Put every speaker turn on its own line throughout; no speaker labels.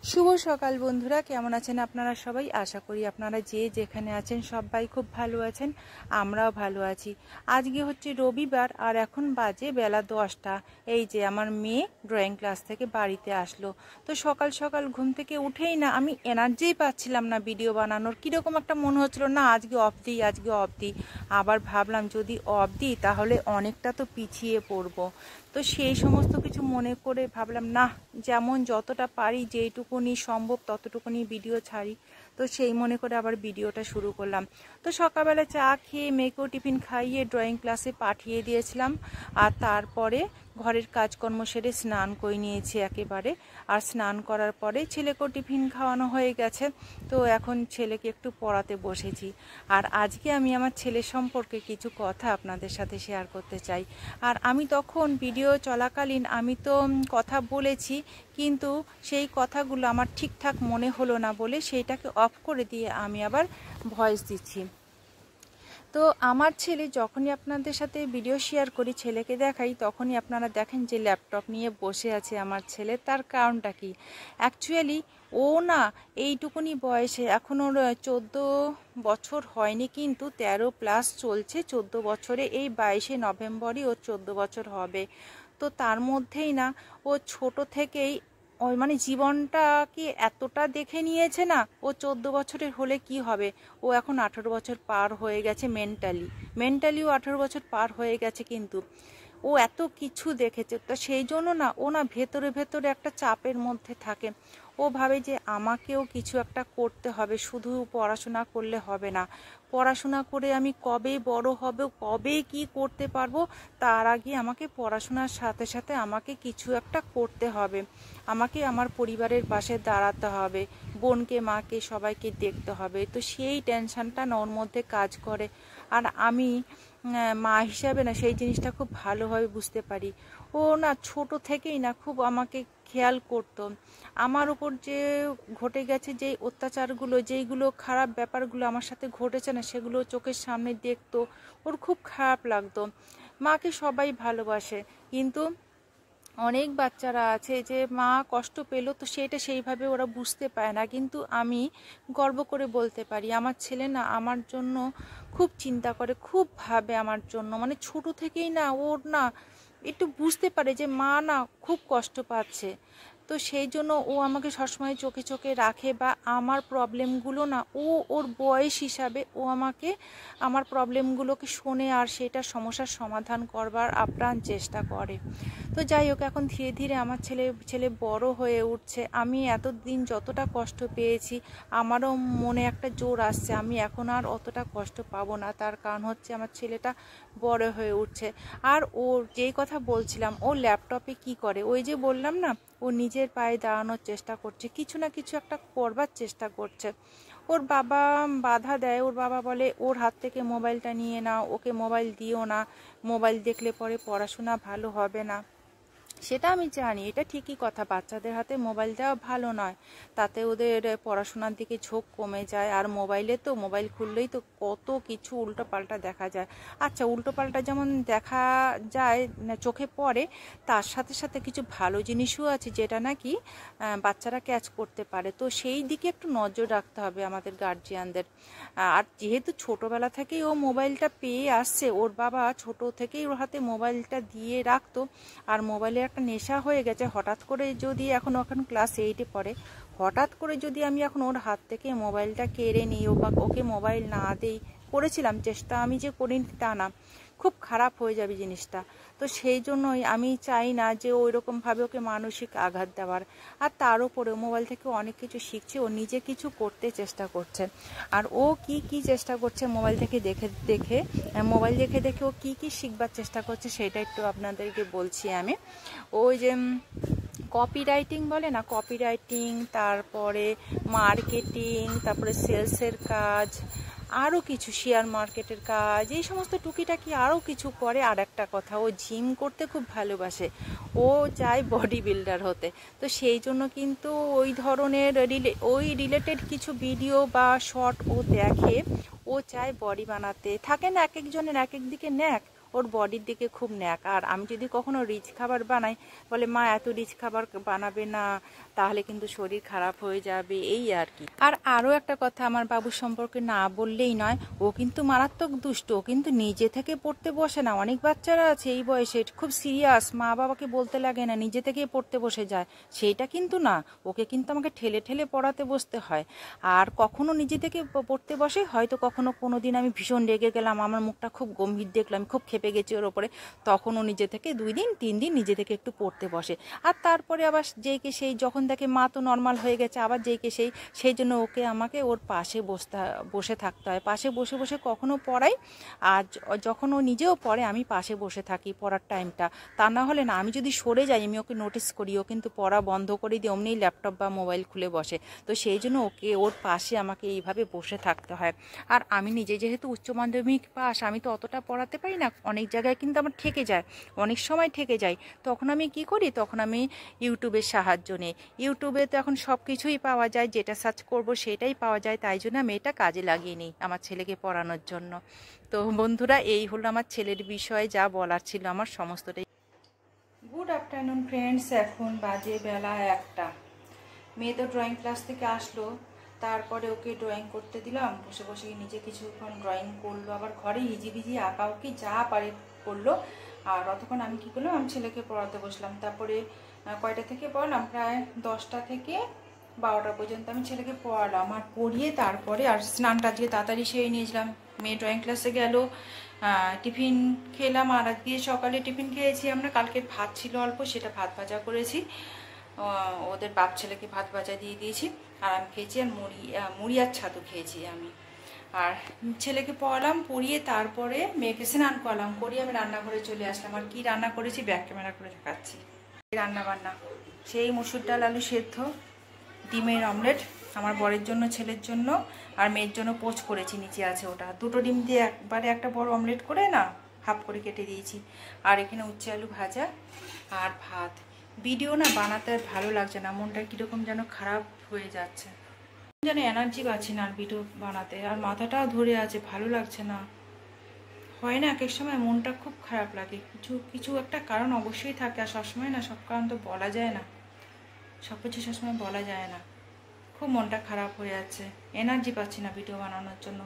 শুভ সকাল বন্ধুরা, কেমন আছেন আপনারা সবাই? আশা করি আপনারা যে যেখানে আছেন সবাই খুব ভালো আছেন, আমরাও ভালো আছি। আজকে হচ্ছে রবিবার আর এখন বাজে বেলা 10টা। এই যে আমার মেয়ে ড্রয়িং ক্লাস থেকে বাড়িতে আসলো। তো সকাল সকাল ঘুম থেকে উঠেই না আমি এনার্জিই পাচ্ছিলাম না ভিডিও বানানোর। কীরকম একটা মনে হচ্ছিল না আজকে অফ দিই, আজকে অফ দিই। আবার ভাবলাম যদি অফ দিই তাহলে অনেকটা তো পিছিয়ে পড়বো। তো সেই সমস্ত কিছু মনে করে ভাবলাম না, যেমন যতটা পারি যেইটুকুনি সম্ভব ততটুকুনি ভিডিও ছাড়ি। তো সেই মনে করে আবার ভিডিওটা শুরু করলাম। তো সকালবেলা চা খেয়ে মেয়েকেও টিফিন খাইয়ে ড্রয়িং ক্লাসে পাঠিয়ে দিয়েছিলাম। আর তারপরে ঘরের কাজকর্ম সেরে স্নান করে নিয়েছি একেবারে। আর স্নান করার পরে ছেলেকেও টিফিন খাওয়ানো হয়ে গেছে। তো এখন ছেলেকে একটু পড়াতে বসেছি। আর আজকে আমি আমার ছেলের সম্পর্কে কিছু কথা আপনাদের সাথে শেয়ার করতে চাই। আর আমি তখন ভিডিও চলাকালীন আমি তো কথা বলেছি, কিন্তু সেই কথাগুলো আমার ঠিকঠাক মনে হলো না বলে সেইটাকে অফ করে দিয়ে আমি আবার ভয়েস দিচ্ছি। তো আমার ছেলে যখনই আপনাদের সাথে ভিডিও শেয়ার করি, ছেলেকে দেখাই, তখনই আপনারা দেখেন যে ল্যাপটপ নিয়ে বসে আছে আমার ছেলে। তার কারণটা কি? অ্যাকচুয়ালি ও না এইটুকুনি বয়সে, এখন ওর 14 বছর হয়নি, কিন্তু 13+ চলছে। 14 বছরে এই 22শে নভেম্বরই ওর 14 বছর হবে। তো তার মধ্যেই না ও ছোট থেকেই ওই মানে জীবনটা কি এতটা দেখে নিয়েছে না। ও 14 বছরের হলে কি হবে, ও এখন 18 বছর পার হয়ে গেছে। মেন্টালিও 18 বছর পার হয়ে গেছে, কিন্তু ও এত কিছু দেখেছে। তো সেই জন্য না ও না ভেতরে ভেতরে একটা চাপের মধ্যে থাকে। ও ভাবে যে আমাকেও কিছু একটা করতে হবে, শুধু পড়াশোনা করলে হবে না। পড়াশোনা করে আমি কবে বড় হব, কবে কি করতে পারবো, তার আগে আমাকে পড়াশোনার সাথে সাথে আমাকে কিছু একটা করতে হবে। আমাকে আমার পরিবারের পাশে দাঁড়াতে হবে, বোনকে মাকে সবাইকে দেখতে হবে। তো সেই টেনশনটা না ওর মধ্যে কাজ করে। আর আমি মা হিসাবে না সেই জিনিসটা খুব ভালোভাবে বুঝতে পারি। ও না ছোট থেকেই না খুব আমাকে খেয়াল করতো। আমার উপর যে ঘটে গেছে যেই অত্যাচারগুলো, যেইগুলো খারাপ ব্যাপারগুলো আমার সাথে ঘটেছে না, সেগুলো চোখের সামনে দেখতো, ওর খুব খারাপ লাগতো। মাকে সবাই ভালোবাসে, কিন্তু অনেক বাচ্চারা আছে যে মা কষ্ট পেলো, তো সেটা সেইভাবে ওরা বুঝতে পায় না। কিন্তু আমি গর্ব করে বলতে পারি আমার ছেলে না আমার জন্য খুব চিন্তা করে, খুব ভাবে আমার জন্য। মানে ছোট থেকেই না ওর না একটু বুঝতে পারে যে মা না খুব কষ্ট পাচ্ছে। তো সেই জন্য ও আমাকে সবসময় চোখে চোখে রাখে, বা আমার প্রবলেমগুলো না ওর বয়স হিসাবে ও আমাকে আমার প্রবলেমগুলোকে শোনে আর সেটা সমস্যার সমাধান করবার আপ্রাণ চেষ্টা করে। তো যাই হোক, এখন ধীরে ধীরে আমার ছেলে বড় হয়ে উঠছে। আমি এতদিন যতটা কষ্ট পেয়েছি, আমারও মনে একটা জোর আসছে আমি এখন আর অতটা কষ্ট পাবো না। তার কারণ হচ্ছে আমার ছেলেটা বড় হয়ে উঠছে। আর ওর যেই কথা বলছিলাম, ও ল্যাপটপে কি করে, ওই যে বললাম না, ও নিজের পায়ে দাঁড়ানোর চেষ্টা করছে, কিছু না কিছু একটা করবার চেষ্টা করছে। ওর বাবা বাধা দেয়, ওর বাবা বলে ওর হাত থেকে মোবাইলটা নিয়ে নাও, ওকে মোবাইল দিও না, মোবাইল দেখলে পরে পড়াশোনা ভালো হবে না। সেটা আমি জানি, এটা ঠিকই কথা, বাচ্চাদের হাতে মোবাইল দেওয়া ভালো নয়, তাতে ওদের পড়াশোনার দিকে ঝোঁক কমে যায়। আর মোবাইল খুললেই তো কত কিছু উল্টোপাল্টা দেখা যায়। আচ্ছা, উল্টোপাল্টা যেমন দেখা যায় চোখে পড়ে, তার সাথে সাথে কিছু ভালো জিনিসও আছে যেটা নাকি বাচ্চারা ক্যাচ করতে পারে। তো সেই দিকে একটু নজর রাখতে হবে আমাদের গার্জিয়ানদের। আর যেহেতু ছোটোবেলা থেকেই ও মোবাইলটা পেয়ে আসছে, ওর বাবা ছোট থেকেই ওর হাতে মোবাইলটা দিয়ে রাখতো, আর মোবাইলের একটা নেশা হয়ে গেছে। হঠাৎ করে যদি এখন ক্লাস 8-এ পড়ে, হঠাৎ করে যদি আমি এখন ওর হাত থেকে মোবাইলটা কেড়ে নিই বা ওকে মোবাইল না দেই, করেছিলাম চেষ্টা, আমি যে করিনি তা না, খুব খারাপ হয়ে যাবে জিনিসটা। তো সেই জন্যই আমি চাই না যে ওই রকমভাবে ওকে মানসিক আঘাত দেওয়ার। আর তার উপরে মোবাইল থেকে অনেক কিছু শিখছে, ও নিজে কিছু করতে চেষ্টা করছে। আর ও কি চেষ্টা করছে মোবাইল থেকে মোবাইল দেখে দেখে ও কি শিখবার চেষ্টা করছে, সেটা একটু আপনাদেরকে বলছি আমি। ওই যে কপিরাইটিং বলে না, কপিরাইটিং, তারপরে মার্কেটিং, তারপরে সেলসের কাজ, আরও কিছু শেয়ার মার্কেটের কাজ, এই সমস্ত টুকিটাকি আরও কিছু করে। আর একটা কথা, ও জিম করতে খুব ভালোবাসে, ও চায় বডি বিল্ডার হতে। তো সেই জন্য কিন্তু ওই ধরনের রিলেটেড কিছু ভিডিও বা শর্ট ও দেখে, ও চায় বডি বানাতে। থাকে না এক একজনের এক এক দিকে ন্যাক, ওর বডির দিকে খুব ন্যাক। আর আমি যদি কখনো রিচ খাবার বানাই বলে মা এত রিচ খাবার বানাবে না, তাহলে কিন্তু শরীর খারাপ হয়ে যাবে, এই আর কি। আর আরও একটা কথা আমার বাবুর সম্পর্কে না বললেই নয়, ও কিন্তু মারাত্মক দুষ্ট। ও কিন্তু নিজে থেকে পড়তে বসে না। অনেক বাচ্চারা আছে এই বয়সে খুব সিরিয়াস, মা বাবাকে বলতে লাগে না, নিজে থেকেই পড়তে বসে যায়। সেইটা কিন্তু না, ওকে কিন্তু আমাকে ঠেলে ঠেলে পড়াতে বসতে হয়। আর কখনো নিজে থেকে পড়তে বসে, হয়তো কখনো কোনো দিন আমি ভীষণ রেগে গেলাম, আমার মুখটা খুব গম্ভীর দেখলাম, খুব খেপে গেছি ওর ওপরে, তখন ও নিজে থেকে 2 দিন 3 দিন নিজে থেকে একটু পড়তে বসে। আর তারপরে আবার যেইকে সেই যখন দেখে মা তো নর্মাল হয়ে গেছে, আবার যেইকে সেই জন্য ওকে আমাকে ওর পাশে বসে থাকতে হয়। পাশে বসে বসে কখনো পড়াই, আর যখন ও নিজেও পড়ে আমি পাশে বসে থাকি পড়ার টাইমটা। তা না হলে না, আমি যদি সরে যাই, আমি ওকে নোটিস করি, ও কিন্তু পড়া বন্ধ করে দিয়ে অমনি ল্যাপটপ বা মোবাইল খুলে বসে। তো সেই জন্য ওর পাশে আমাকে এইভাবে বসে থাকতে হয়। আর আমি নিজে যেহেতু উচ্চ মাধ্যমিক পাস, আমি তো অতটা পড়াতে পারি না, অনেক জায়গায় কিন্তু আমার ঠেকে যায়, অনেক সময় ঠেকে যায়। তখন আমি কি করি, তখন আমি ইউটিউবের সাহায্য নিই। ইউটিউবে তো এখন সব কিছুই পাওয়া যায়, যেটা সার্চ করব সেটাই পাওয়া যায়, তাই জন্য আমি এটা কাজে লাগিয়ে নিই আমার ছেলেকে পড়ানোর জন্য। তো বন্ধুরা, এই হলো আমার ছেলের বিষয়ে যা বলার ছিল আমার সমস্তটাই। গুড আফটারনুন ফ্রেন্ডস, এখন বাজে বেলা 1টা। মেয়ে তো ড্রয়িং ক্লাস থেকে আসলো, তারপরে ওকে ড্রয়িং করতে দিলাম, বসে বসে নিজে কিছুক্ষণ ড্রয়িং করলো, আবার ঘরে হিজিবিজি আঁকা উকি যা পারে করলো। আর অতক্ষণ আমি কী করলাম, আমি ছেলেকে পড়াতে বসলাম। তারপরে কয়টা থেকে পড়ালাম, প্রায় 10টা থেকে 12টা পর্যন্ত আমি ছেলেকে পড়ালাম। আর পড়িয়ে তারপরে আর স্নানটা দিয়ে তাড়াতাড়ি সেরে নিয়েছিলাম। মেয়ে ড্রয়িং ক্লাসে গেল, টিফিন খেলাম। আর আজকে সকালে টিফিন খেয়েছি আমরা, কালকে ভাত ছিল অল্প, সেটা ভাত ভাজা করেছি, ওদের বাপ ছেলেকে ভাত ভাজা দিয়ে দিয়েছি। আর আমি খেয়েছি আর মুড়ি আর ছাতু খেয়েছি আমি। আর ছেলেকে পড়ালাম, পড়িয়ে তারপরে মেয়েকে স্নান করলাম, করিয়ে আমি রান্নাঘরে চলে আসলাম। আর কি রান্না করেছি ব্যাক ক্যামেরা করে দেখাচ্ছি। রান্না বান্না সেই মুসুর ডাল আলু সেদ্ধ, ডিমের অমলেট আমার বরের জন্য, ছেলের জন্য, আর মেয়ের জন্য পোচ করেছি, নিচে আছে ওটা। 2টো ডিম দিয়ে একবারে একটা বড় অমলেট করে না হাফ করে কেটে দিয়েছি। আর এখানে উচ্ছে আলু ভাজা আর ভাত। ভিডিও না বানাতে আর ভালো লাগছে না, মনটা কীরকম যেন খারাপ হয়ে যাচ্ছে, যেন এনার্জি পাচ্ছি না আর ভিডিও বানাতে। আর মাথাটাও ধরে আছে, ভালো লাগছে না। হয় না, এক এক সময় মনটা খুব খারাপ লাগে, কিছু একটা কারণ অবশ্যই থাকে। আর সবসময় না সব কারণ তো বলা যায় না, সব কিছু সবসময় বলা যায় না। খুব মনটা খারাপ হয়ে যাচ্ছে, এনার্জি পাচ্ছি না ভিডিও বানানোর জন্য।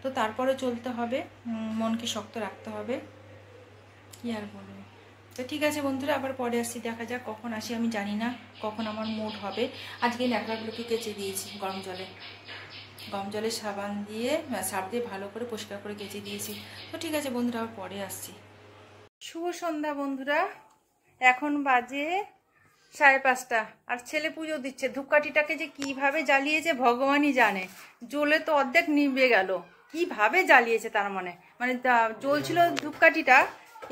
তো তারপরে চলতে হবে, মনকে শক্ত রাখতে হবে, কি আর বলবো। তো ঠিক আছে বন্ধুরা, আবার পরে আসছি, দেখা যাক কখন আসি, আমি জানি না কখন আমার মুড হবে। আজকে ন্যাকড়াগুলোকে কেচে দিয়েছি গরম জলে সাবান দিয়ে সার্ফ দিয়ে ভালো করে পরিষ্কার করে কেচে দিয়েছি। তো ঠিক আছে বন্ধুরা, আবার পরে আসছি। শুভ সন্ধ্যা বন্ধুরা, এখন বাজে 5:30, আর ছেলে পুজো দিচ্ছে। ধূপকাঠিটাকে যে কিভাবে জ্বালিয়েছে ভগবানই জানে, জ্বলে তো অর্ধেক নিভে গেল। কিভাবে জ্বালিয়েছে, তার মানে জ্বলছিল ধূপকাঠিটা,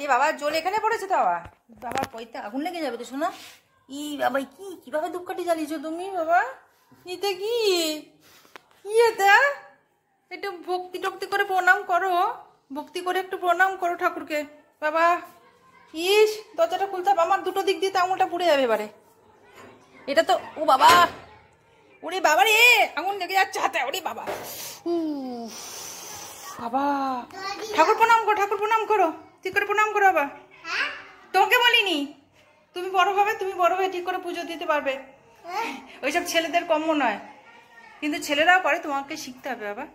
এ বাবা জল এখানে পড়েছে তো, বাবা পয়তে আগুন লেগে যাবে তো শোনা। বাবা কিভাবে ধূপকাঠি জ্বালিয়েছো তুমি বাবা? এটা কি এটা? একটু ভক্তি টক্তি করে প্রণাম করো, ভক্তি করে একটু প্রণাম করো ঠাকুরকে বাবা। দরজাটা খুলতে হবে, আমার 2টো দিক দিয়ে তো আঙুলটা পুড়ে যাবে এবারে। এটা তো ও বাবা, ওরে বাবা রে, আঙুল লেগে যাচ্ছে হাতে, ওরে বাবা বাবা। ঠাকুর প্রণাম করো, ঠিক করে প্রণাম করো বাবা। তোমাকে বলিনি, তুমি বড় হয়ে ঠিক করে পুজো দিতে পারবে। ওইসব ছেলেদের কম্য নয়, কিন্তু ছেলেরাও পারে, তোমাকে শিখতে হবে বাবা।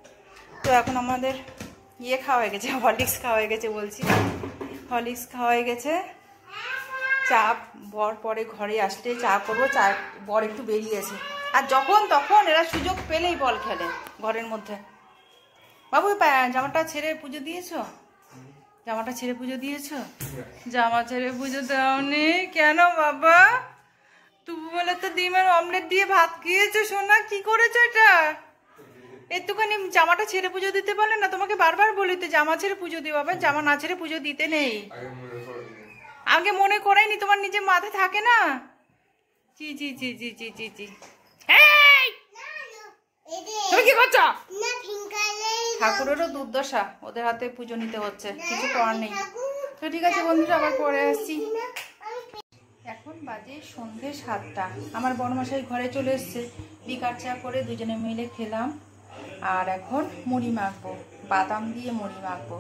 তো এখন আমাদের খাওয়া হয়ে গেছে, হরলিক্স খাওয়া হয়ে গেছে, বলছি হরলিক্স খাওয়া হয়ে গেছে। চা বর পরে ঘরে আসলে চা করবো, চা বর একটু বেরিয়েছে। আর যখন তখন এরা সুযোগ পেলেই বল খেলে ঘরের মধ্যে। বাবু জামাটা ছেড়ে পুজো দিয়েছো? জামা ছেড়ে পুজো দাওনি কেন বাবা? তুমি বলে তো ডিমের অমলেট দিয়ে ভাত খেয়েছো সোনা, কি করেছো এটা? একটুখানি জামাটা ছেড়ে পুজো দিতে পারলে না? তোমাকে বারবার বলিতে জামা ছেড়ে পুজো দিও বাবা, জামা না ছেড়ে পুজো দিতে নেই। আগে মনে করাইনি, তোমার নিজের মাথায় থাকে না। জি জি জি জি জি জি জি তুমি কি করছো? ঠাকুরেরও দুর্দশা, ওদের হাতে পুজো নিতে হচ্ছে, কিছু করার নেই। তো ঠিক আছে বন্ধুরা, আবার পরে আসছি। এখন বাজে সন্ধে 7টা, আমার বড়মশাই ঘরে চলে এসছে, বিকার চা করে দুজনে মিলে খেলাম। আর এখন মুড়ি মাখবো, বাদাম দিয়ে মুড়ি মাখবো।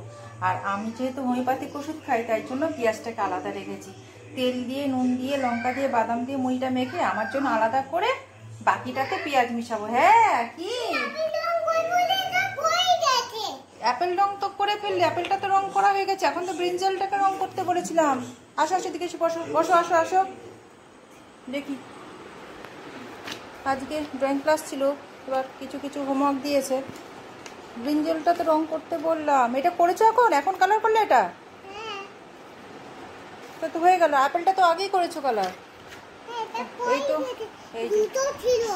আর আমি যেহেতু হোমিওপ্যাথিক ওষুধ খাই তাই জন্য পেঁয়াজটাকে আলাদা রেখেছি। তেল দিয়ে, নুন দিয়ে, লঙ্কা দিয়ে, বাদাম দিয়ে মুড়িটা মেখে আমার জন্য আলাদা করে বাকিটাতে পেঁয়াজ মিশাবো। হ্যাঁ, কি অ্যাপেল রং তো করে ফেললে, অ্যাপেলটা তো রং করা হয়ে গেছে, এখন তো ব্রিঞ্জালটাকে রং করতে বলেছিলাম। আসো আসো, দিকে এসে বসো বসো, আসো আসো। দেখি আজকে ড্রয়িং ক্লাস ছিল, এবার কিছু কিছু হোমওয়ার্ক দিয়েছে। ব্রিঞ্জালটা তো রং করতে বললাম, এটা করেছো এখন? এখন কালার করলে এটা? তো হয়ে গেল। অ্যাপেলটা তো আগেই করেছো কালার। এই তো, এই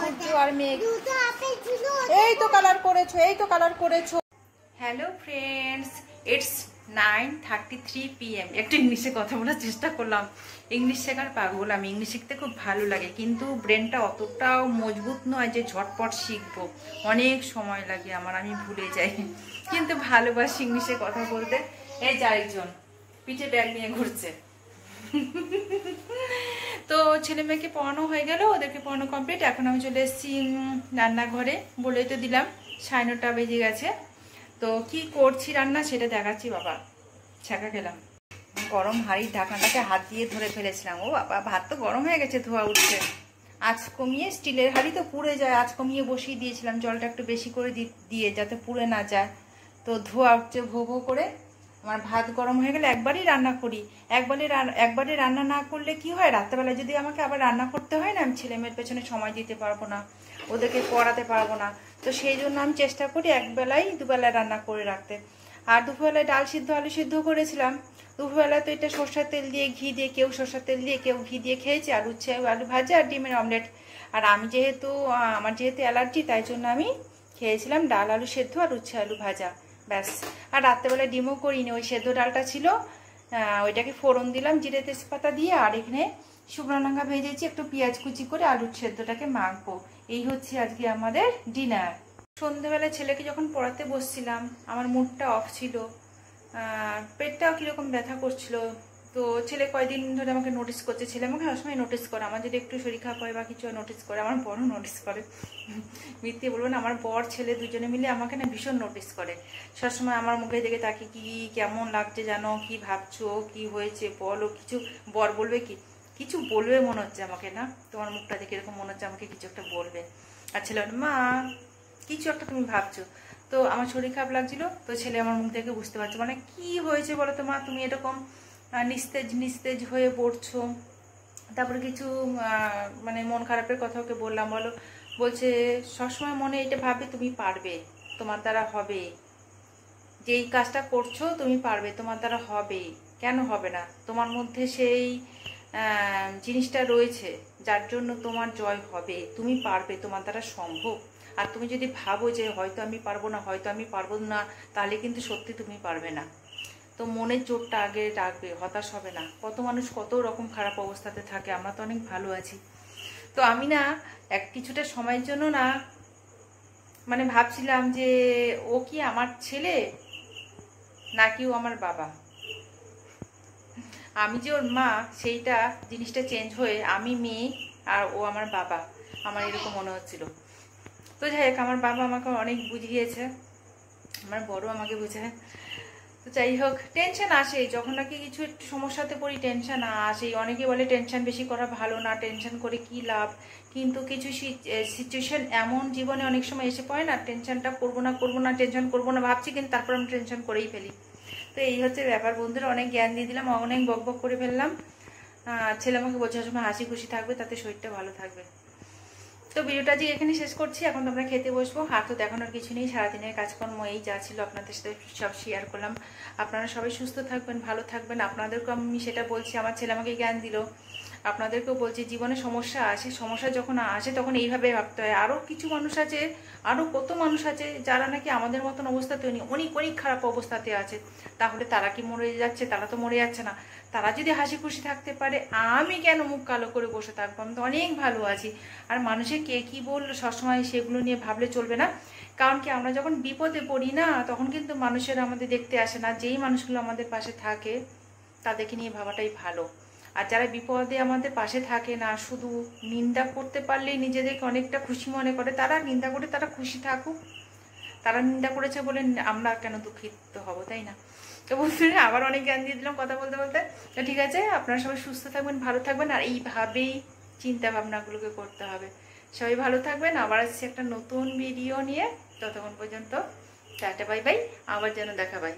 সূর্য আর মেঘ, এই তো কালার করেছো, এই তো কালার করেছো। Hello friends, it's 9:33 PM। একটু ইংলিশে কথা বলার চেষ্টা করলাম। ইংলিশ শেখার পাগল আমি, ইংলিশ শিখতে খুব ভালো লাগে, কিন্তু ব্রেনটা অতটাও মজবুত নয় যে ঝটপট শিখবো। অনেক সময় লাগে আমার, আমি ভুলে যাই, কিন্তু ভালোবাসি ইংলিশে কথা বলতে। এই যে আরেকজন পিঠে ব্যাগ নিয়ে ঘুরছে। তো ছেলে মেয়েকে পড়ানো হয়ে গেল, ওদেরকে পড়ানো কমপ্লিট। এখন আমি চলে এসেছি রান্নাঘরে, বলেই তো দিলাম 9:30 বেজে গেছে। তো কি করছি রান্না সেটা দেখাচ্ছি। বাবা ছ্যাঁকা খেলাম, গরম হাঁড়ির ঢাকনাটাকে হাত দিয়ে ধরে ফেলেছিলাম। ও বাবা, ভাত তো গরম হয়ে গেছে, ধোয়া উঠছে। আঁচ কমিয়ে, স্টিলের হাঁড়ি তো পুড়ে যায়, আঁচ কমিয়ে বসিয়ে দিয়েছিলাম, জলটা একটু বেশি করে দিয়ে যাতে পুড়ে না যায়। তো ধোয়া উঠছে ভো ভো করে। আমার ভাত গরম হয়ে গেলে একবারই রান্না করি। একবারে রান্না না করলে কি হয়, রাত্রেবেলায় যদি আমাকে আবার রান্না করতে হয় না, আমি ছেলে মেয়ের পেছনে সময় দিতে পারবো না, ওদেরকে পড়াতে পারবো না। তো সেই জন্য আমি চেষ্টা করি একবেলায় দুবেলায় রান্না করে রাখতে। আর দুপুরবেলায় ডাল সিদ্ধ, আলু সিদ্ধ করেছিলাম। দুপুরবেলায় তো এটা সরষের তেল দিয়ে, ঘি দিয়ে, কেউ সরষের তেল দিয়ে, কেউ ঘি দিয়ে খেয়েছে। আর উচ্ছে আলু ভাজা আর ডিমের অমলেট। আর আমি যেহেতু আমার অ্যালার্জি, তাই জন্য আমি খেয়েছিলাম ডাল আলু সেদ্ধ আর উচ্ছে আলু ভাজা, ব্যাস। আর রাত্রেবেলায় ডিমও করিনি, ওই সেদ্ধ ডালটা ছিল, ওইটাকে ফোড়ন দিলাম জিরে তেজপাতা দিয়ে। আর এখানে শুকনো লঙ্কা ভেজেছি, একটু পেঁয়াজ কুচি করে আলুর সেদ্ধটাকে মাখবো। এই হচ্ছে আজকে আমাদের ডিনার। সন্ধ্যেবেলায় ছেলেকে যখন পড়াতে বসছিলাম, আমার মুডটা অফ ছিল, পেটটাও কীরকম ব্যথা করছিল। তো ছেলে কয়েকদিন ধরে আমাকে নোটিস করছে। ছেলে আমাকে সবসময় নোটিস করে, আমার যদি একটু শরীর খারাপ হয় বা কিছু নোটিস করে। আমার বড় নোটিস করে, মিথ্যে বলবো না, আমার বর ছেলে দুজনে মিলে আমাকে না ভীষণ নোটিস করে। সবসময় আমার মুখে দেখে তাকে, কি কেমন লাগছে জানো, কি ভাবছো, কি হয়েছে বলো। কিছু বর বলবে, কিছু বলবে মনে হচ্ছে আমাকে, না তোমার মুখটা দেখে এরকম মনে হচ্ছে আমাকে কিছু একটা বলবে। আর ছেলে মা কিছু একটা তুমি ভাবছো। তো আমার শরীর খারাপ লাগছিল, তো ছেলে আমার মুখ দেখে বুঝতে পারছে, মানে কি হয়েছে বলো তো মা, তুমি এরকম নিস্তেজ নিস্তেজ হয়ে পড়ছো। তারপরে কিছু মানে মন খারাপের কথা ওকে বললাম। বলছে সবসময় মনে এটা ভাবে তুমি পারবে, তোমার দ্বারা হবে, যেই কাজটা করছো তুমি পারবে, তোমার দ্বারা হবে। কেন হবে না? তোমার মধ্যে সেই জিনিসটা রয়েছে যার জন্য তোমার জয় হবে, তুমি পারবে, তোমার দ্বারা সম্ভব। আর তুমি যদি ভাবো যে হয়তো আমি পারবো না, হয়তো আমি পারবো না, তাহলে কিন্তু সত্যি তুমি পারবে না। তো মনের জোরটা আগে রাখবে, হতাশ হবে না। কত মানুষ কত রকম খারাপ অবস্থাতে থাকে, আমরা তো অনেক ভালো আছি। তো আমি না কিছুটা সময়ের জন্য না মানে ভাবছিলাম যে ও কি আমার ছেলে নাকি ও আমার বাবা। আমি যে ওর মা, সেইটা জিনিসটা চেঞ্জ হয়ে আমি মেয়ে আর ও আমার বাবা, আমার এরকম মনে হচ্ছিল। তো যাই হোক, আমার বাবা আমাকে অনেক বুঝিয়েছে, আমার বড় আমাকে বোঝায়। তো যাই হোক, টেনশন আসে যখন নাকি কিছু একটু সমস্যাতে পড়ি, টেনশন আসে। অনেকে বলে টেনশন বেশি করা ভালো না, টেনশন করে কি লাভ। কিন্তু কিছু সিচুয়েশন এমন জীবনে অনেক সময় এসে পড়ে না, টেনশনটা করবো না, টেনশন করবো না ভাবছি, কিন্তু তারপর আমি টেনশন করেই ফেলি। তো এই হচ্ছে ব্যাপার বন্ধুরা, অনেক জ্ঞান দিয়ে দিলাম, অনেক বকবক করে ফেললাম। ছেলে আমাকে বলছে সবসময় হাসি খুশি থাকবে, তাতে শরীরটা ভালো থাকবে। তো ভিডিওটা আজকে এখানে শেষ করছি, এখন তো আমরা খেতে বসবো। আর তো দেখানোর কিছু নেই, সারাদিনের কাজকর্ম এই যা ছিল আপনাদের সাথে সব শেয়ার করলাম। আপনারা সবাই সুস্থ থাকবেন, ভালো থাকবেন। আপনাদেরকেও আমি সেটা বলছি, আমার ছেলে আমাকে জ্ঞান দিল, আপনাদেরকেও বলছি জীবনে সমস্যা আসে, সমস্যা যখন আসে তখন এইভাবে ভাবতে হয়। আরও কিছু মানুষ আছে, আরও কত মানুষ আছে যারা নাকি আমাদের মতন অবস্থাতে অনেক অনেক খারাপ অবস্থাতে আছে। তাহলে তারা কি মরে যাচ্ছে? তারা তো মরে যাচ্ছে না। তারা যদি হাসি খুশি থাকতে পারে, আমি কেন মুখ কালো করে বসে থাকবো? আমি তো অনেক ভালো আছি। আর মানুষে কে কি বললো সবসময় সেগুলো নিয়ে ভাবলে চলবে না। কারণ কি, আমরা যখন বিপদে পড়ি না, তখন কিন্তু মানুষেরা আমাদের দেখতে আসে না। যেই মানুষগুলো আমাদের পাশে থাকে তাদেরকে নিয়ে ভাবাটাই ভালো। আর যারা বিপদে আমাদের পাশে থাকে না, শুধু নিন্দা করতে পারলেই নিজেদেরকে অনেকটা খুশি মনে করে, তারা নিন্দা করে তারা খুশি থাকুক। তারা নিন্দা করেছে বলে আমরা কেন দুঃখিত হব, তাই না? তো বন্ধুরা আবার অনেক জ্ঞান দিয়ে দিলাম কথা বলতে বলতে। তো ঠিক আছে, আপনারা সবাই সুস্থ থাকবেন, ভালো থাকবেন, আর এইভাবেই চিন্তা ভাবনাগুলোকে করতে হবে। সবাই ভালো থাকবেন, আবার আসছি একটা নতুন ভিডিও নিয়ে। ততক্ষণ পর্যন্ত টাটা বাই বাই, আবার যেন দেখা পাই।